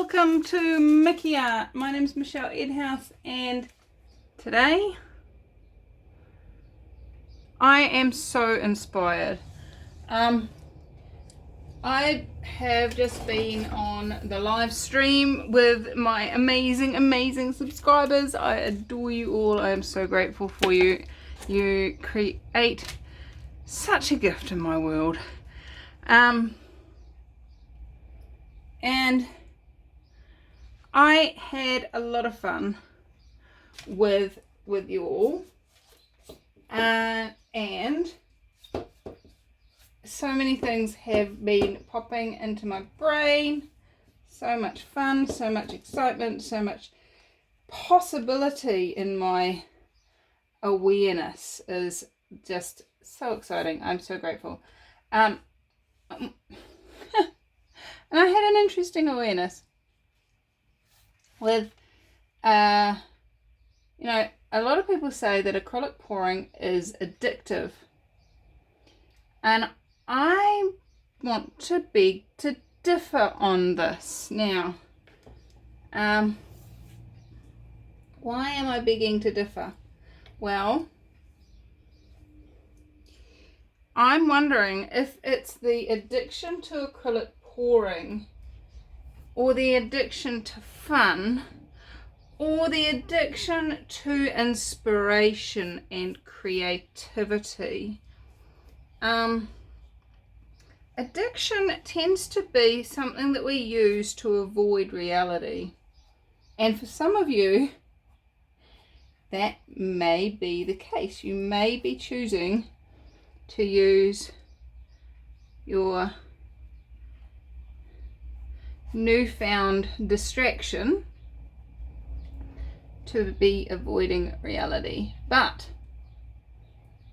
welcome to Mickey Art. My name is Michelle Edhouse, and today I am so inspired. I have just been on the live stream with my amazing subscribers. I adore you all. I am so grateful for you. You create such a gift in my world. And I had a lot of fun with you all, and so many things have been popping into my brain. So much fun, so much excitement, so much possibility in my awareness is just so exciting. I'm so grateful. And I had an interesting awareness with, a lot of people say that acrylic pouring is addictive. And I want to beg to differ on this. Now, why am I begging to differ? Well, I'm wondering if it's the addiction to acrylic pouring, or the addiction to fun, or the addiction to inspiration and creativity. Addiction tends to be something that we use to avoid reality. And for some of you, that may be the case. You may be choosing to use your newfound distraction to be avoiding reality. But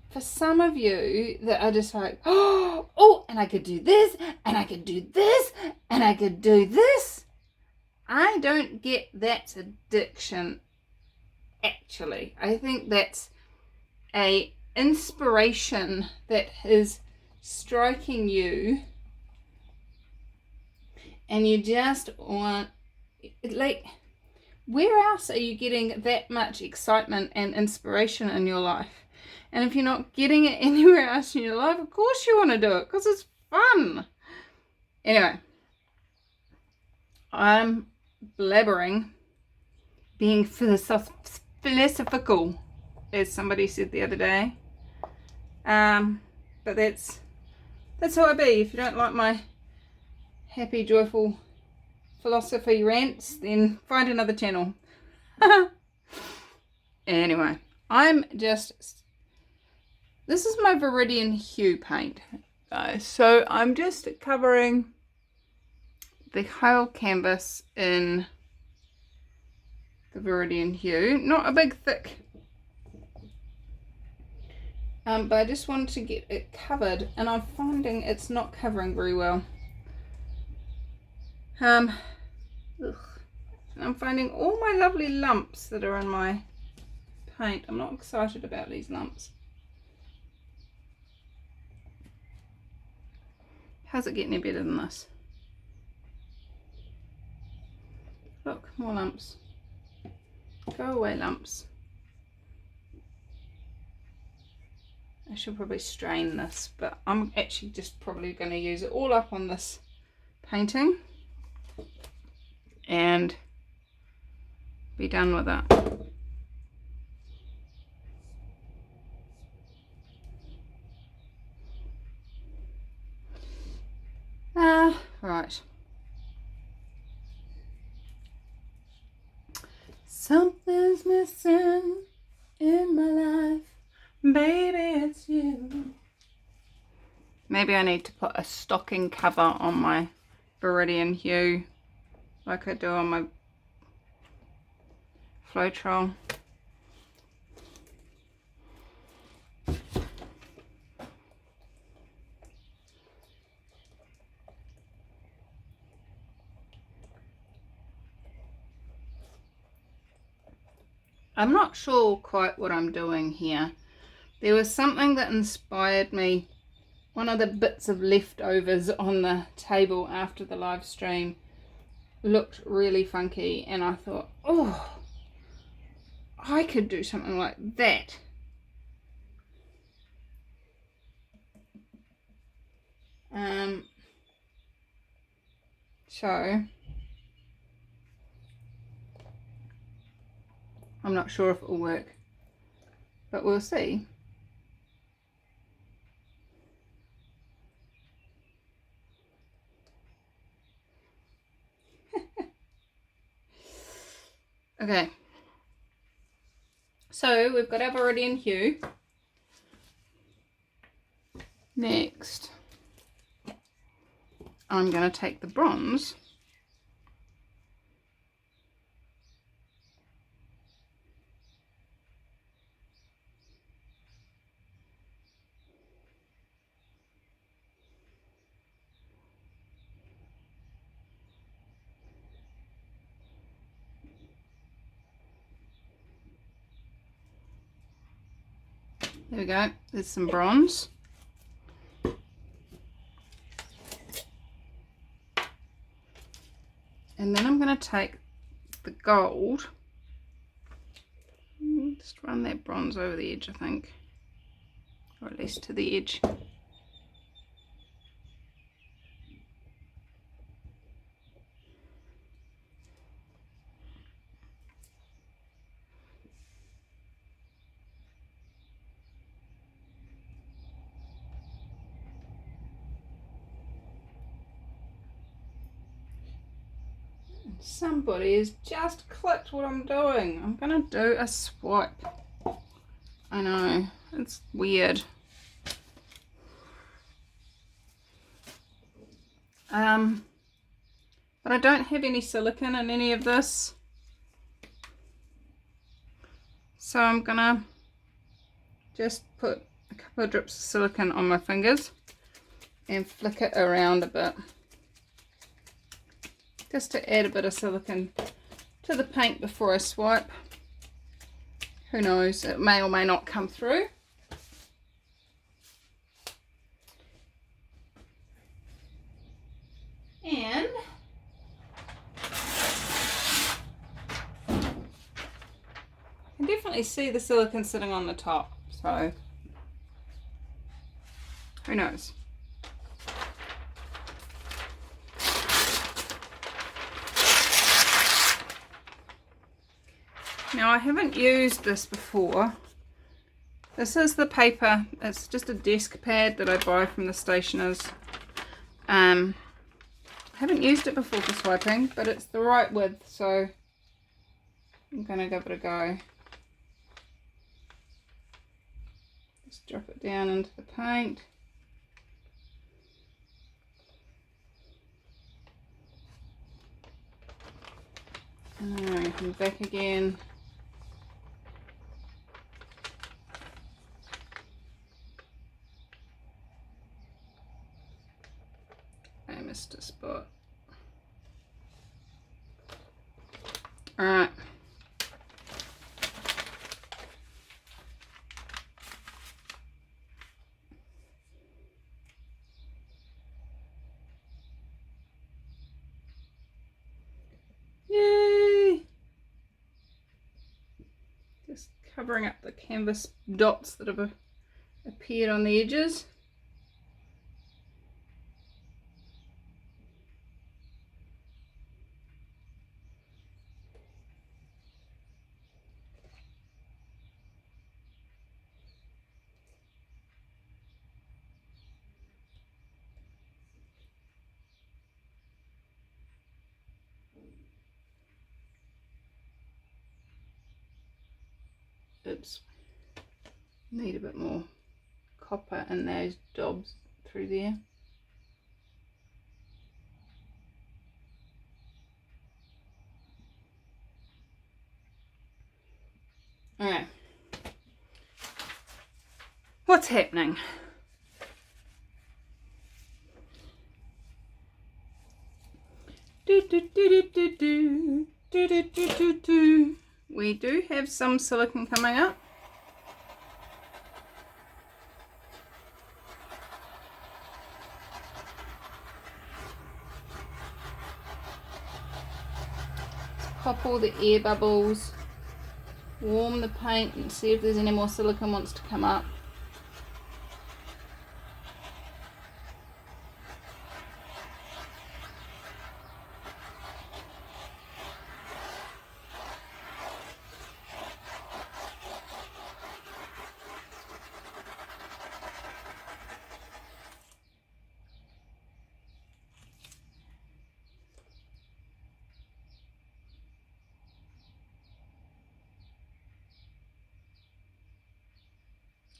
for some of you that are just like, oh, and I could do this, and I could do this, and I could do this, I don't get that's addiction. Actually, I think that's a inspiration that is striking you, and you just want, like, where else are you getting that much excitement and inspiration in your life? And if you're not getting it anywhere else in your life, of course you want to do it, because it's fun. Anyway, I'm blabbering, being philosophical, as somebody said the other day. But that's how I be. If you don't like my happy, joyful philosophy rants, then find another channel. Anyway, this is my Viridian Hue paint, guys. So I'm just covering the whole canvas in the Viridian Hue. Not a big thick, but I just wanted to get it covered, and I'm finding it's not covering very well. I'm finding all my lovely lumps that are in my paint. I'm not excited about these lumps. How's it getting any better than this? Look, more lumps. Go away, lumps. I should probably strain this, but I'm actually just probably going to use it all up on this painting and be done with it. Right. Something's missing in my life, baby, it's you. Maybe I need to put a stocking cover on my Viridian Hue, like I do on my Floetrol. I'm not sure quite what I'm doing here. There was something that inspired me one of the bits of leftovers on the table after the live stream looked really funky, and I thought, oh, I could do something like that. So I'm not sure if it will work, but we'll see. Okay, so we've got our Viridian hue. Next, I'm going to take the bronze There we go, there's some bronze. And then I'm going to take the gold, just run that bronze over the edge, I think, or at least to the edge. Somebody has just clicked what I'm doing. I'm gonna do a swipe. I know, it's weird. But I don't have any silicone in any of this, so I'm gonna just put a couple of drips of silicone on my fingers and flick it around a bit, just to add a bit of silicone to the paint before I swipe. Who knows, it may or may not come through. And I can definitely see the silicone sitting on the top, so who knows. Now, I haven't used this before. This is the paper. It's just a desk pad that I buy from the stationers. I haven't used it before for swiping, but it's the right width, so I'm going to give it a go. Just drop it down into the paint. And back again. I missed a spot. Alright. Yay! Just covering up the canvas dots that have appeared on the edges. Oops, need a bit more copper in those dobs through there. Alright, what's happening? We do have some silicone coming up. pop all the air bubbles, warm the paint and see if there's any more silicone wants to come up.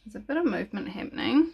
There's a bit of movement happening.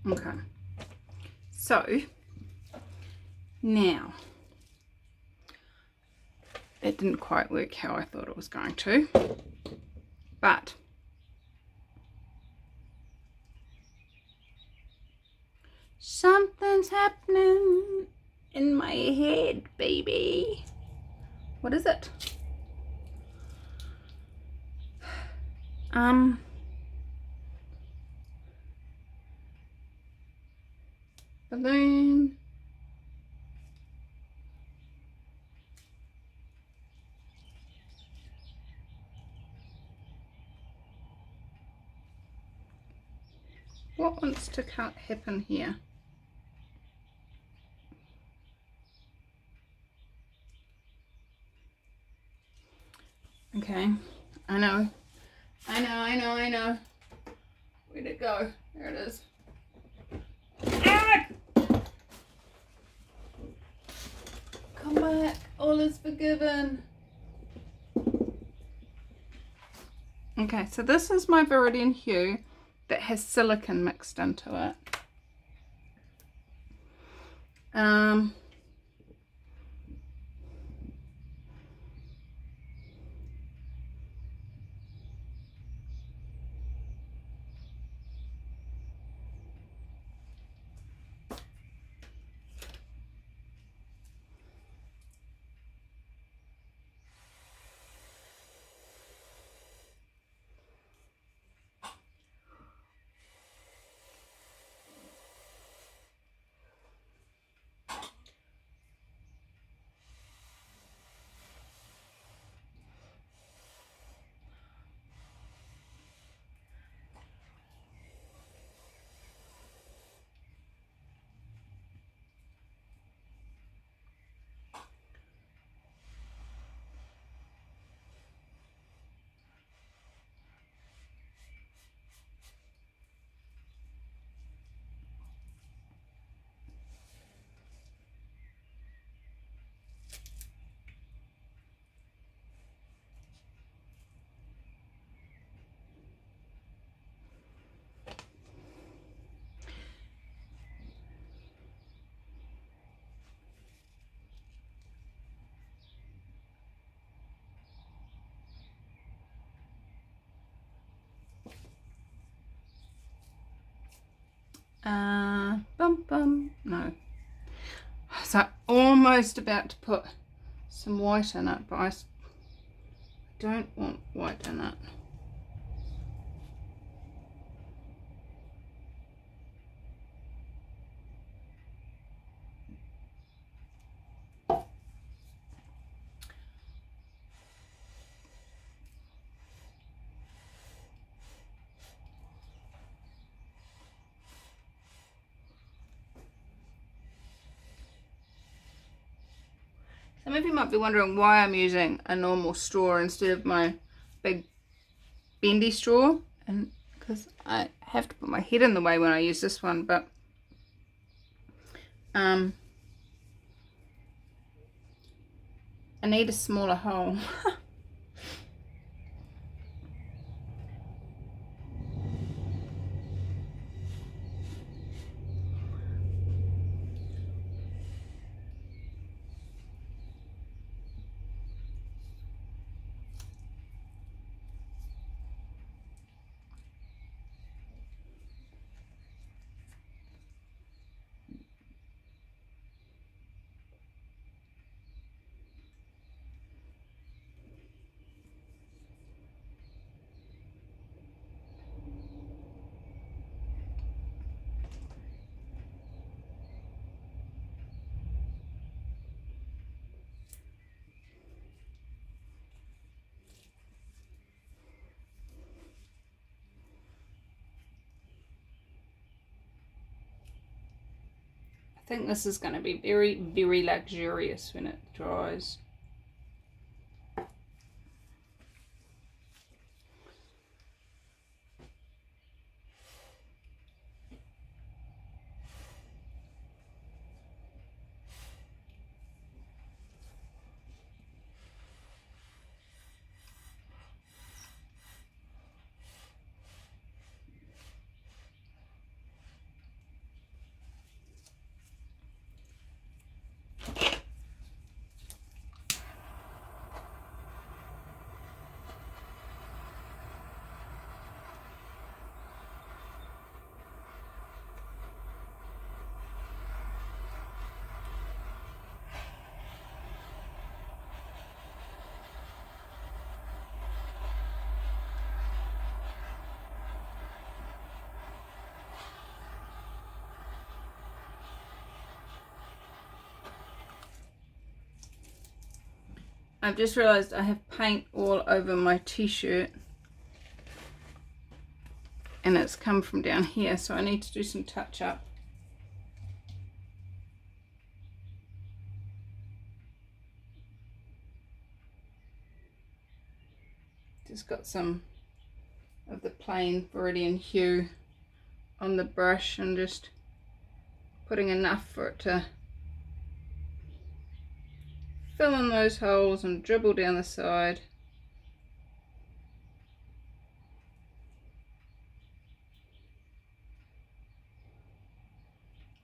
Okay, so now it didn't quite work how I thought it was going to, but something's happening in my head, baby. What is it? Balloon. What wants to happen here? Okay, I know. Where'd it go? There it is. Ah! Come back, all is forgiven. Okay, so this is my Viridian Hue that has silicone mixed into it. No. So almost about to put some white in it, but I don't want white in it. Some of you might be wondering why I'm using a normal straw instead of my big bendy straw, and because I have to put my head in the way when I use this one, but I need a smaller hole. I think this is going to be very, very luxurious when it dries. I've just realised I have paint all over my t-shirt and it's come from down here, so I need to do some touch up. Just got some of the plain Viridian hue on the brush and just putting enough for it to fill in those holes and dribble down the side.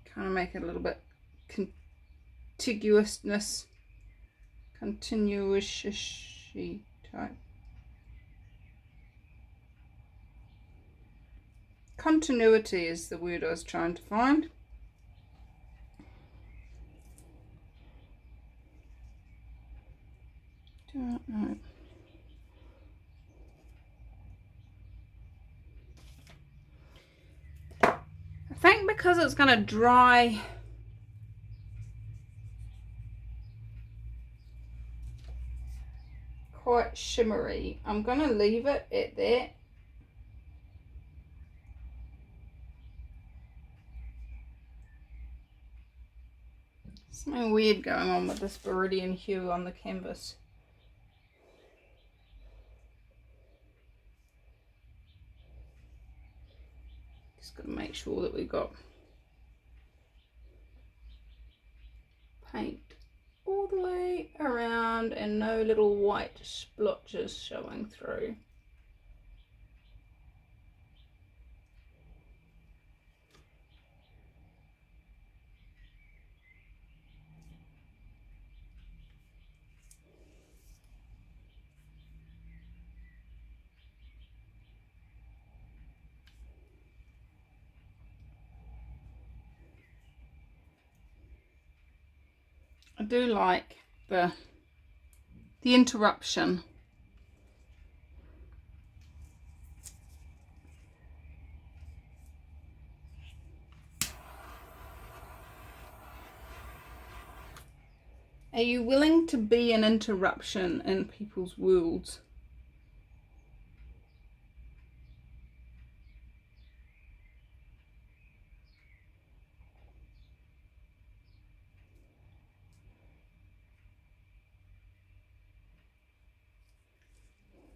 Kind of make it a little bit continuous type. Continuity is the word I was trying to find. Don't know. I think because it's going to dry quite shimmery, I'm going to leave it at that. Something weird going on with this Viridian hue on the canvas. Just got to make sure that we've got paint all the way around and no little white splotches showing through. I do like the interruption. Are you willing to be an interruption in people's worlds?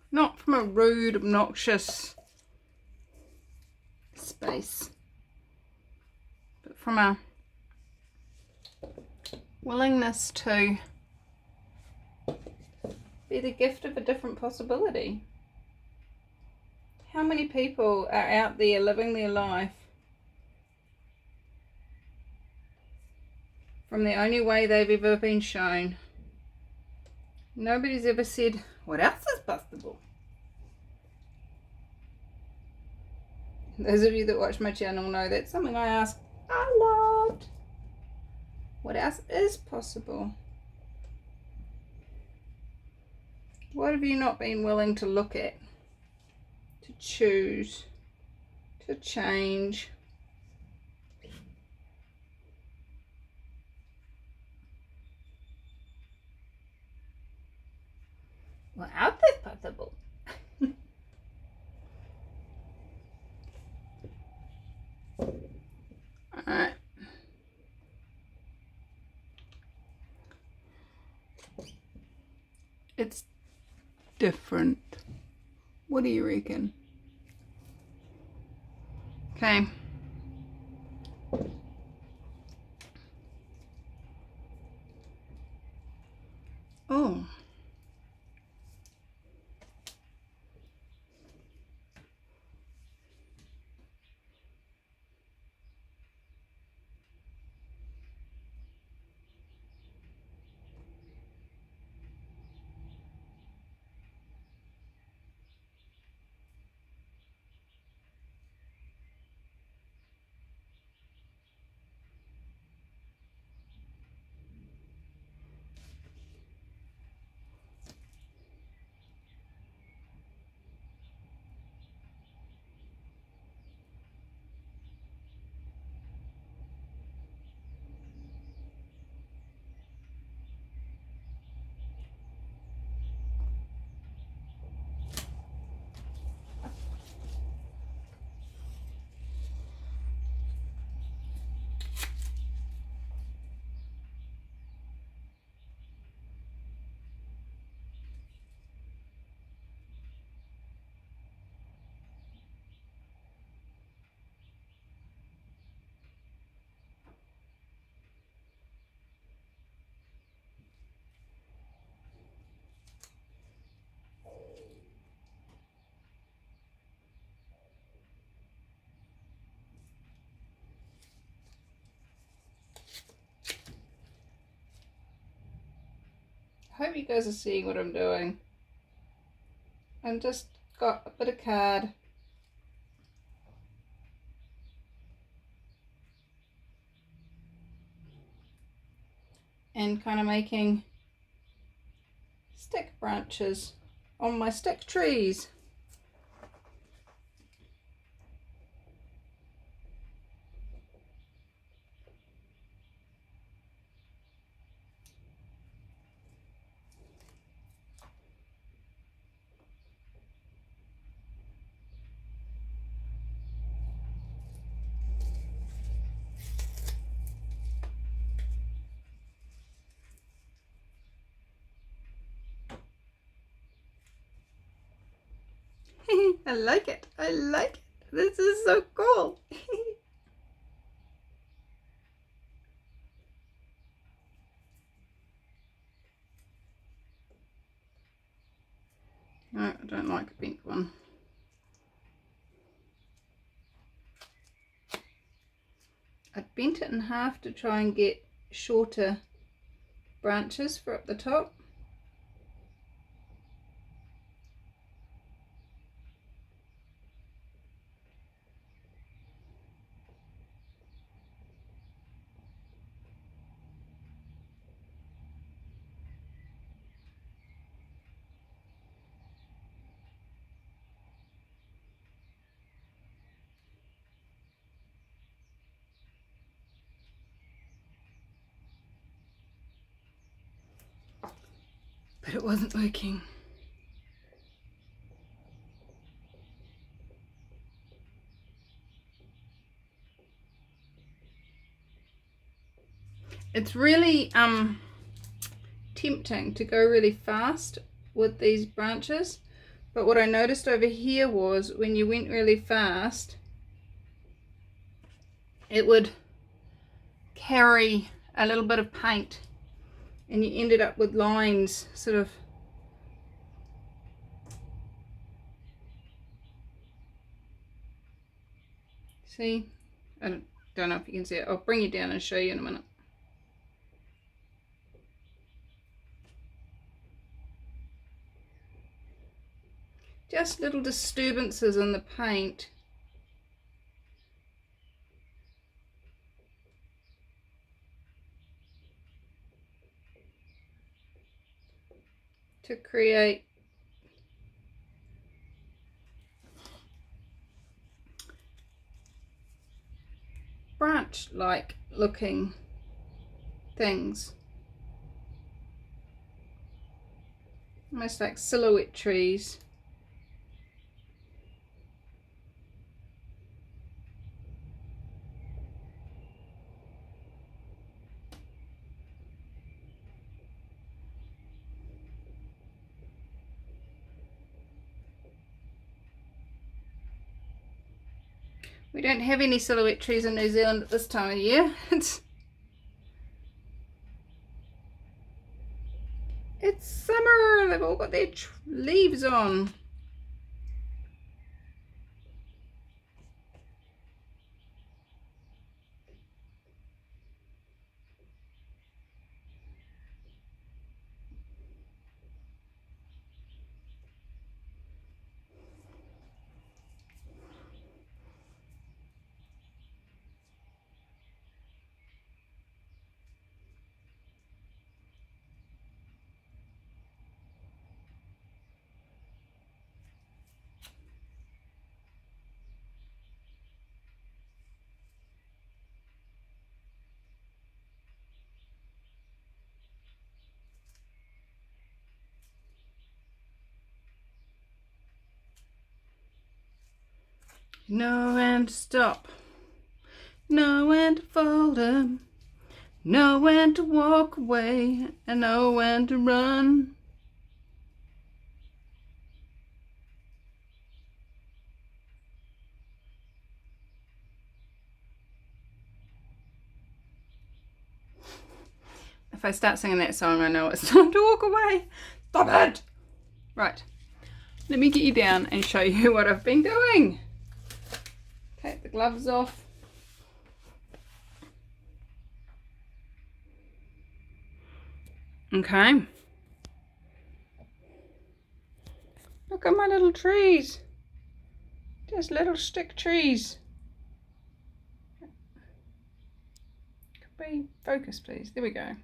Not from a rude, obnoxious space, but from a willingness to be the gift of a different possibility. How many people are out there living their life from the only way they've ever been shown? Nobody's ever said, what else is possible? Those of you that watch my channel know that's something I ask a lot. What else is possible? What have you not been willing to look at, to choose, to change? What else is possible? Alright. It's different. What do you reckon? Okay. Oh. I hope you guys are seeing what I'm doing. I'm just got a bit of card. And kind of making stick branches on my stick trees. I like it. I like it. This is so cool. No, I don't like a pink one. I bent it in half to try and get shorter branches for up the top. But it wasn't working. It's really tempting to go really fast with these branches, But what I noticed over here was when you went really fast, it would carry a little bit of paint and you ended up with lines sort of see. I don't know if you can see it. I'll bring you down and show you in a minute. Just little disturbances in the paint. To create branch-like looking things. Almost like silhouette trees. We don't have any silhouette trees in New Zealand at this time of year. It's summer. They've all got their leaves on. Know when to stop, know when to fold 'em, know when to walk away, and know when to run. If I start singing that song, I know it's time to walk away. Stop it! Right, let me get you down and show you what I've been doing. Take the gloves off. Okay. Look at my little trees. Just little stick trees. Could be focus, please. There we go.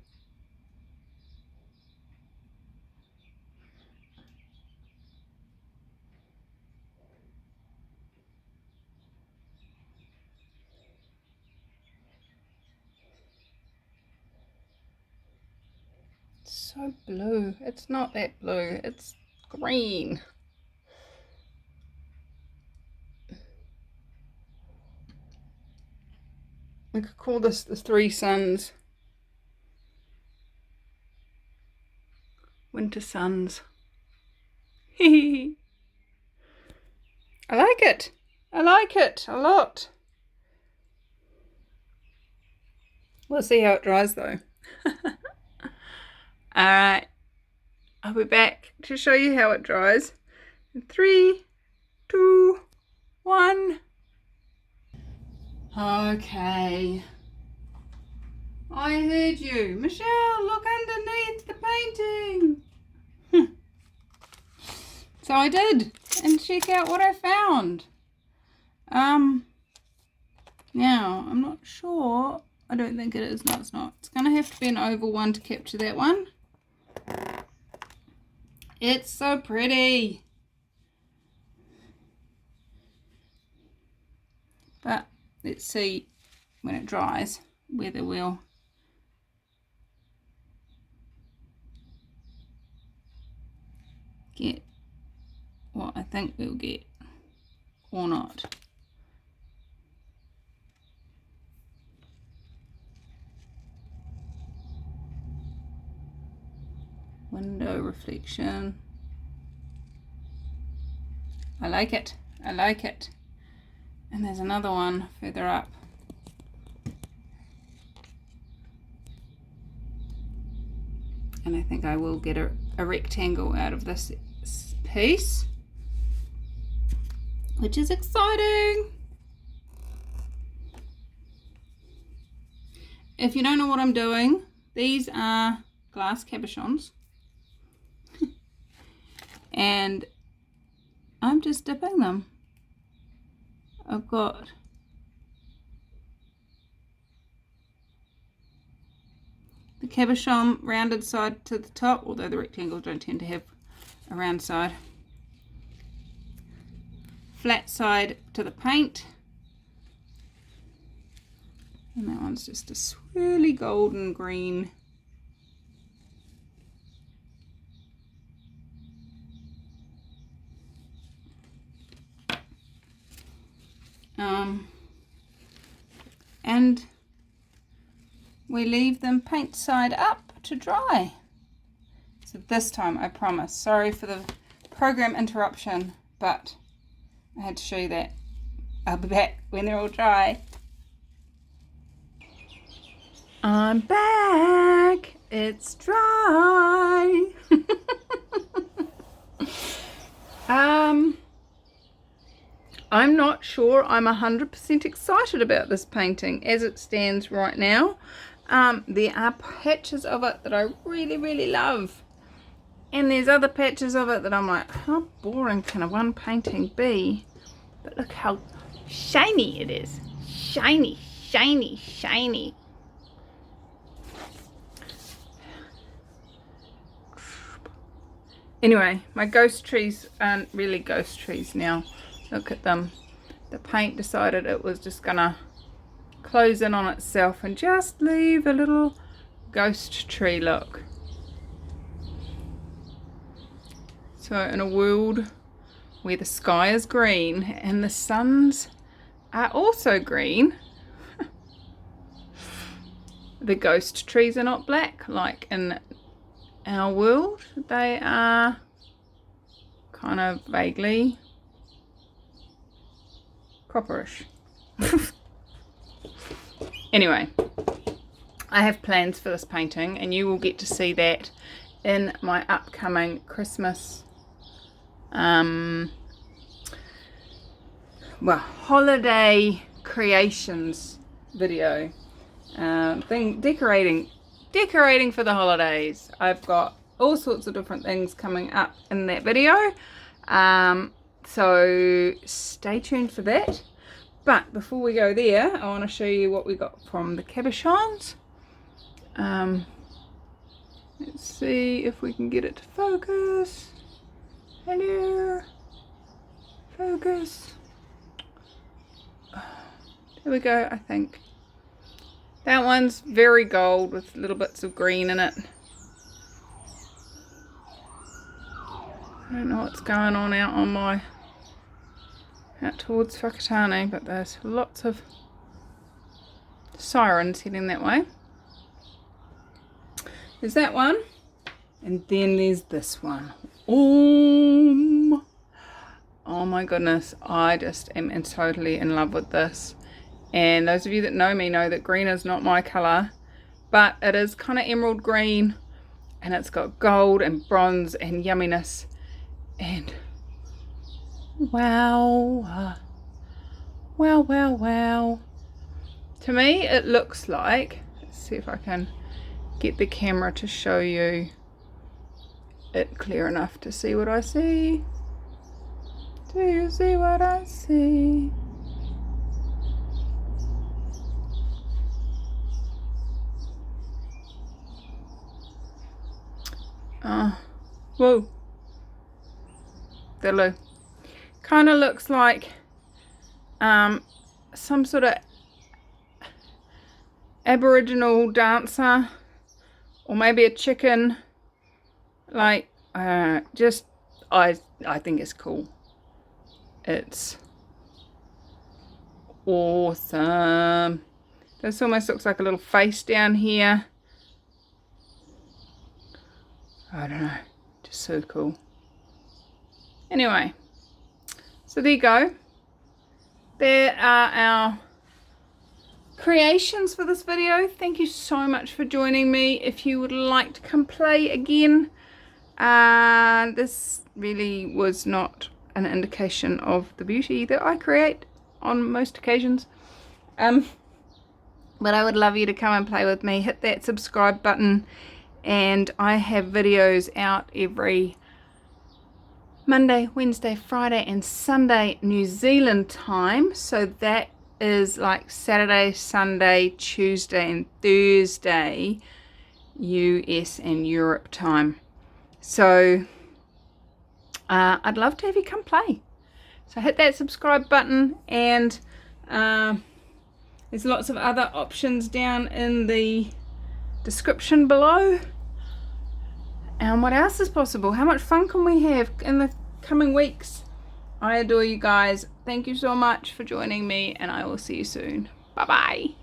So blue. It's not that blue, it's green. We could call this the three suns. Winter suns. I like it. I like it a lot. We'll see how it dries though. Alright, I'll be back to show you how it dries. 3, 2, 1. Okay. I heard you. Michelle, look underneath the painting. So I did. And check out what I found. Now, I'm not sure. I don't think it is. No, it's not. It's going to have to be an oval one to capture that one. It's so pretty. But let's see when it dries whether we'll get what I think we'll get or not. Window reflection. I like it. I like it. And there's another one further up. And I think I will get a rectangle out of this piece, which is exciting. If you don't know what I'm doing, these are glass cabochons. And I'm just dipping them. I've got the cabochon rounded side to the top, although the rectangles don't tend to have a round side. Flat side to the paint. And that one's just a swirly golden green. And we leave them paint side up to dry. So this time, I promise, sorry for the program interruption, but I had to show you that. I'll be back when they're all dry. I'm back. It's dry. I'm not sure I'm 100% excited about this painting as it stands right now. There are patches of it that I really, really love. And there's other patches of it that I'm like, how boring can a one painting be? But look how shiny it is. Shiny, shiny, shiny. Anyway, my ghost trees aren't really ghost trees now. Look at them. The paint decided it was just gonna close in on itself and just leave a little ghost tree look. So in a world where the sky is green and the suns are also green, the ghost trees are not black like in our world. They are kind of vaguely copperish. Anyway, I have plans for this painting and you will get to see that in my upcoming Christmas holiday creations video. Decorating for the holidays. I've got all sorts of different things coming up in that video, so stay tuned for that. But before we go there, I want to show you what we got from the cabochons. Let's see if we can get it to focus. Hello, focus. There we go. I think that one's very gold with little bits of green in it. I don't know what's going on out towards Whakatane, but there's lots of sirens heading that way. There's that one, and then there's this one. Oh my goodness, I just am totally in love with this. And those of you that know me know that green is not my colour, but it is kind of emerald green, and it's got gold and bronze and yumminess. And wow. To me it looks like, let's see if I can get the camera to show you it clear enough to see what I see. Do you see what I see? Whoa. There, kind of looks like some sort of Aboriginal dancer, or maybe a chicken. Like, I think it's cool. It's awesome. This almost looks like a little face down here. I don't know, just so cool. Anyway, So there you go. There are our creations for this video. Thank you so much for joining me. If you would like to come play again, this really was not an indication of the beauty that I create on most occasions. But I would love you to come and play with me. Hit that subscribe button, and I have videos out every Monday, Wednesday, Friday and Sunday New Zealand time. So that is like Saturday, Sunday, Tuesday and Thursday US and Europe time. So I'd love to have you come play. So hit that subscribe button, and there's lots of other options down in the description below. And what else is possible? How much fun can we have in the coming weeks? I adore you guys. Thank you so much for joining me, and I will see you soon. Bye bye.